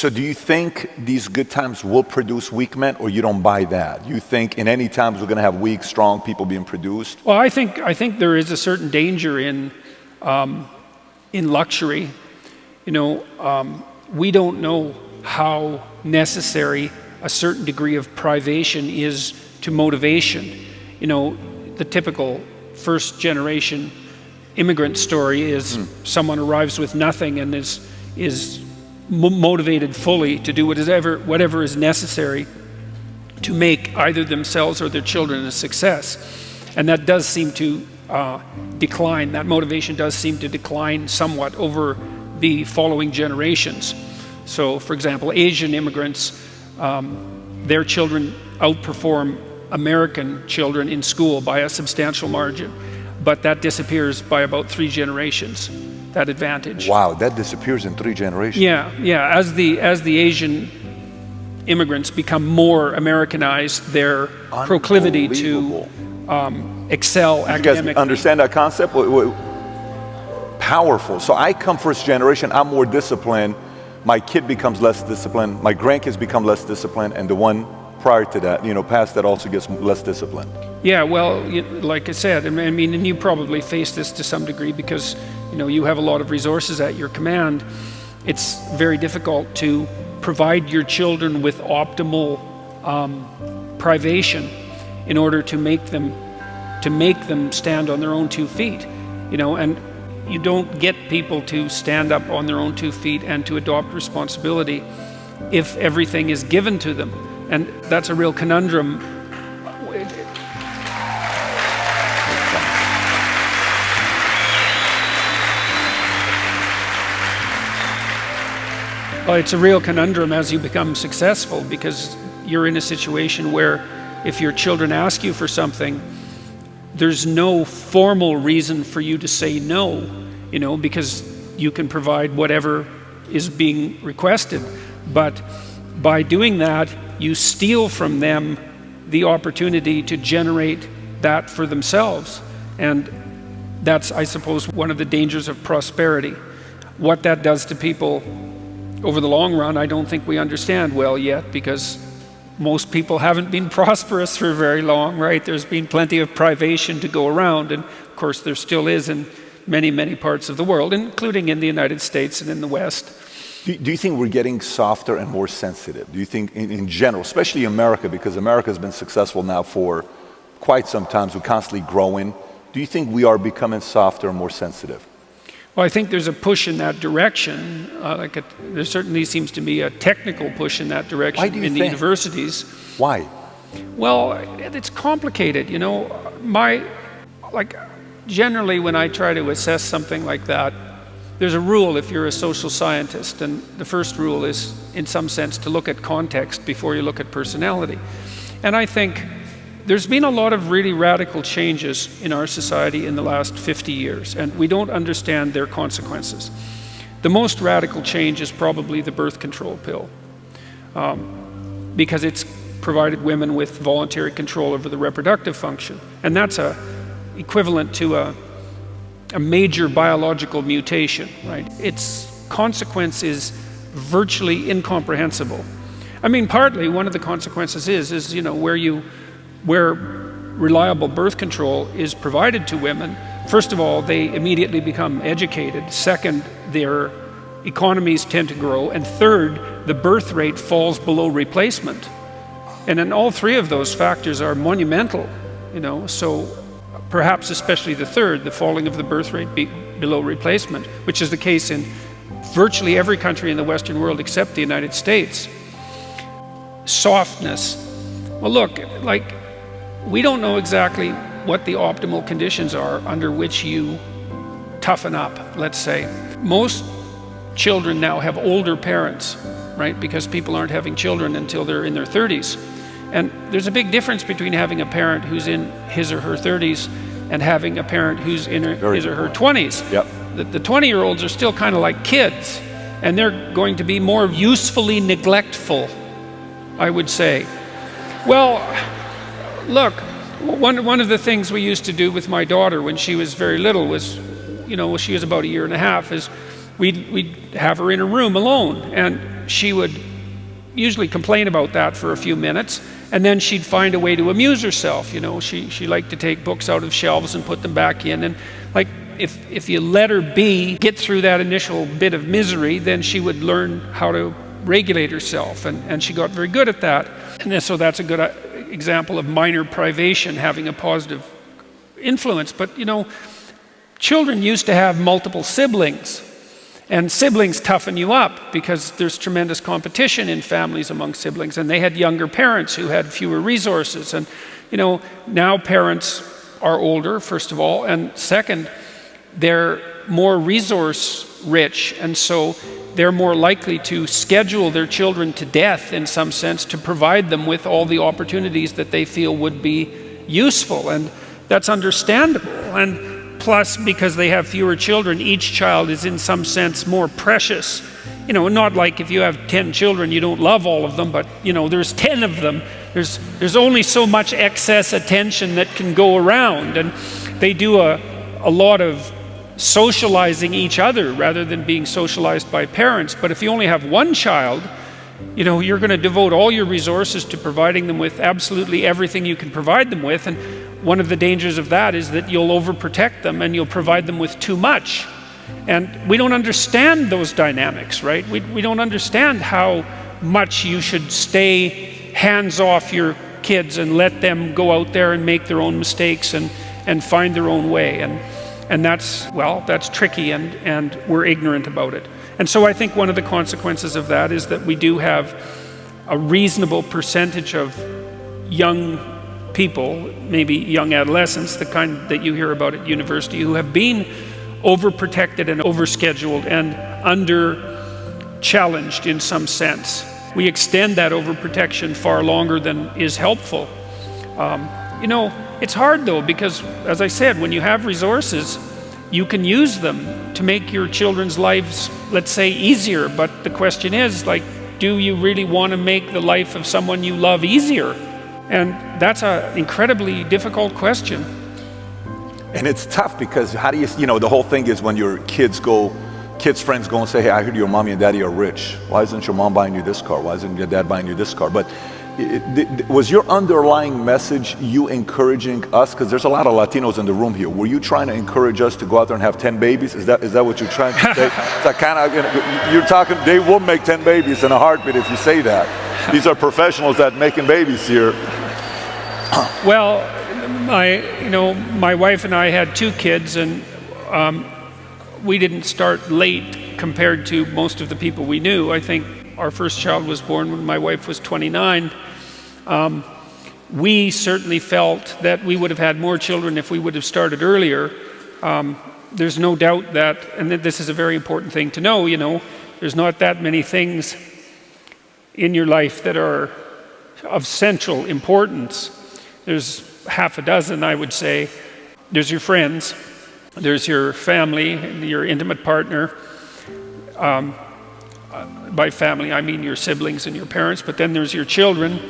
So do you think these good times will produce weak men, or you don't buy that? You think in any times we're going to have weak, strong people being produced? Well, I think there is a certain danger in luxury. You know, we don't know how necessary a certain degree of privation is to motivation. You know, the typical first generation immigrant story is someone arrives with nothing and is motivated fully to do whatever is necessary to make either themselves or their children a success. And that does seem to decline. That motivation does seem to decline somewhat over the following generations. So, for example, Asian immigrants, their children outperform American children in school by a substantial margin, but that disappears by about 3 generations, that advantage. Wow, that disappears in 3 generations. Yeah. As the Asian immigrants become more Americanized, their proclivity to excel academically. You guys understand that concept? Powerful. So I come first generation, I'm more disciplined. My kid becomes less disciplined. My grandkids become less disciplined, and the one prior to that, you know, past that also gets less disciplined. Yeah, well, like I said, I mean, and you probably face this to some degree because, you know, you have a lot of resources at your command. It's very difficult to provide your children with optimal privation in order to make them stand on their own 2 feet, you know, and you don't get people to stand up on their own 2 feet and to adopt responsibility if everything is given to them. And that's a real conundrum. Well, it's a real conundrum as you become successful, because you're in a situation where if your children ask you for something, there's no formal reason for you to say no, you know, because you can provide whatever is being requested. But by doing that, you steal from them the opportunity to generate that for themselves. And that's, I suppose, one of the dangers of prosperity. What that does to people over the long run, I don't think we understand well yet, because most people haven't been prosperous for very long, right? There's been plenty of privation to go around, and of course there still is in many, many parts of the world, including in the United States and in the West. Do you think we're getting softer and more sensitive? Do you think in general, especially America, because America has been successful now for quite some time, we're constantly growing. Do you think we are becoming softer and more sensitive? Well, I think there's a push in that direction. There certainly seems to be a technical push in that direction in the universities. Why? Well, it's complicated, you know. Generally when I try to assess something like that, there's a rule if you're a social scientist, and the first rule is, in some sense, to look at context before you look at personality. And I think there's been a lot of really radical changes in our society in the last 50 years, and we don't understand their consequences. The most radical change is probably the birth control pill, because it's provided women with voluntary control over the reproductive function. And that's equivalent to a major biological mutation, right? Its consequence is virtually incomprehensible. I mean, partly one of the consequences is you know, where reliable birth control is provided to women, first of all, they immediately become educated. Second, their economies tend to grow. And third, the birth rate falls below replacement. And then all 3 of those factors are monumental, you know, so perhaps especially the third, the falling of the birth rate below replacement, which is the case in virtually every country in the Western world except the United States. Softness. Well, look, we don't know exactly what the optimal conditions are under which you toughen up, let's say. Most children now have older parents, right? Because people aren't having children until they're in their 30s. And there's a big difference between having a parent who's in his or her 30s and having a parent who's in his or her 20s. Yep. The 20-year-olds are still kind of like kids, and they're going to be more usefully neglectful, I would say. Well, look, one of the things we used to do with my daughter when she was very little was, you know, she was about 1.5 years, is we'd have her in a room alone, and she would usually complain about that for a few minutes, and then she'd find a way to amuse herself. She liked to take books out of shelves and put them back in, and like if you let her get through that initial bit of misery, then she would learn how to regulate herself, and she got very good at that. And so that's a good example of minor privation having a positive influence. But children used to have multiple siblings, and siblings toughen you up because there's tremendous competition in families among siblings, and they had younger parents who had fewer resources. And now parents are older, first of all, and second, they're more resource rich, and so they're more likely to schedule their children to death in some sense to provide them with all the opportunities that they feel would be useful, and that's understandable. And plus, because they have fewer children, each child is in some sense more precious. Not like if you have 10 children, you don't love all of them, but there's 10 of them. There's only so much excess attention that can go around, and they do a lot of socializing each other rather than being socialized by parents. But if you only have one child, you're going to devote all your resources to providing them with absolutely everything you can provide them with. And one of the dangers of that is that you'll overprotect them and you'll provide them with too much. And we don't understand those dynamics, right? We don't understand how much you should stay hands off your kids and let them go out there and make their own mistakes and find their own way. And that's tricky, and we're ignorant about it. And so I think one of the consequences of that is that we do have a reasonable percentage of young people, maybe young adolescents, the kind that you hear about at university, who have been overprotected and overscheduled and under-challenged in some sense. We extend that overprotection far longer than is helpful. It's hard though, because as I said, when you have resources, you can use them to make your children's lives, let's say, easier. But the question is, do you really want to make the life of someone you love easier? And that's an incredibly difficult question. And it's tough because how do the whole thing is when your kids friends go and say, hey, I heard your mommy and daddy are rich. Why isn't your mom buying you this car? Why isn't your dad buying you this car? But was your underlying message you encouraging us? Because there's a lot of Latinos in the room here. Were you trying to encourage us to go out there and have 10 babies? Is that what you're trying to say? It's like you're talking, they will make 10 babies in a heartbeat if you say that. These are professionals that making babies here. Well, my wife and I had 2 kids, and we didn't start late compared to most of the people we knew. I think our first child was born when my wife was 29. We certainly felt that we would have had more children if we would have started earlier. There's no doubt that, and this is a very important thing to know, there's not that many things in your life that are of central importance. There's half a dozen, I would say. There's your friends, there's your family, your intimate partner. By family, I mean your siblings and your parents, but then there's your children,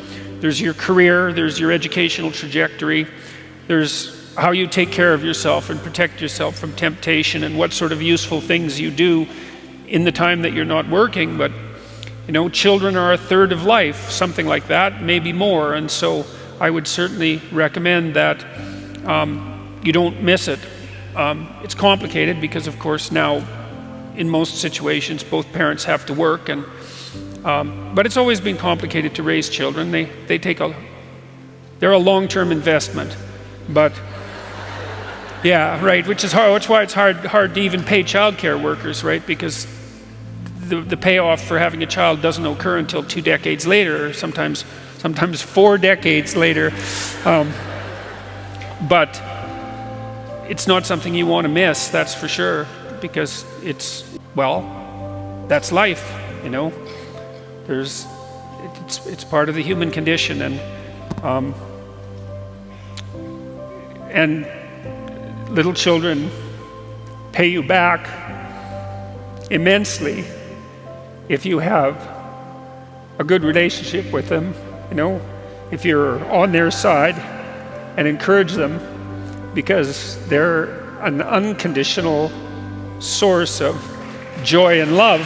there's your career, there's your educational trajectory, there's how you take care of yourself and protect yourself from temptation, and what sort of useful things you do in the time that you're not working. But children are a third of life, something like that, maybe more. And so I would certainly recommend that you don't miss it. It's complicated because, of course, now in most situations both parents have to work, and but it's always been complicated to raise children. They're a long-term investment, but yeah, right, which is hard. That's why it's hard to even pay childcare workers, right? Because the payoff for having a child doesn't occur until 2 decades later, or sometimes 4 decades later. But it's not something you want to miss, that's for sure, because that's life, It's part of the human condition, and little children pay you back immensely if you have a good relationship with them, if you're on their side and encourage them, because they're an unconditional source of joy and love.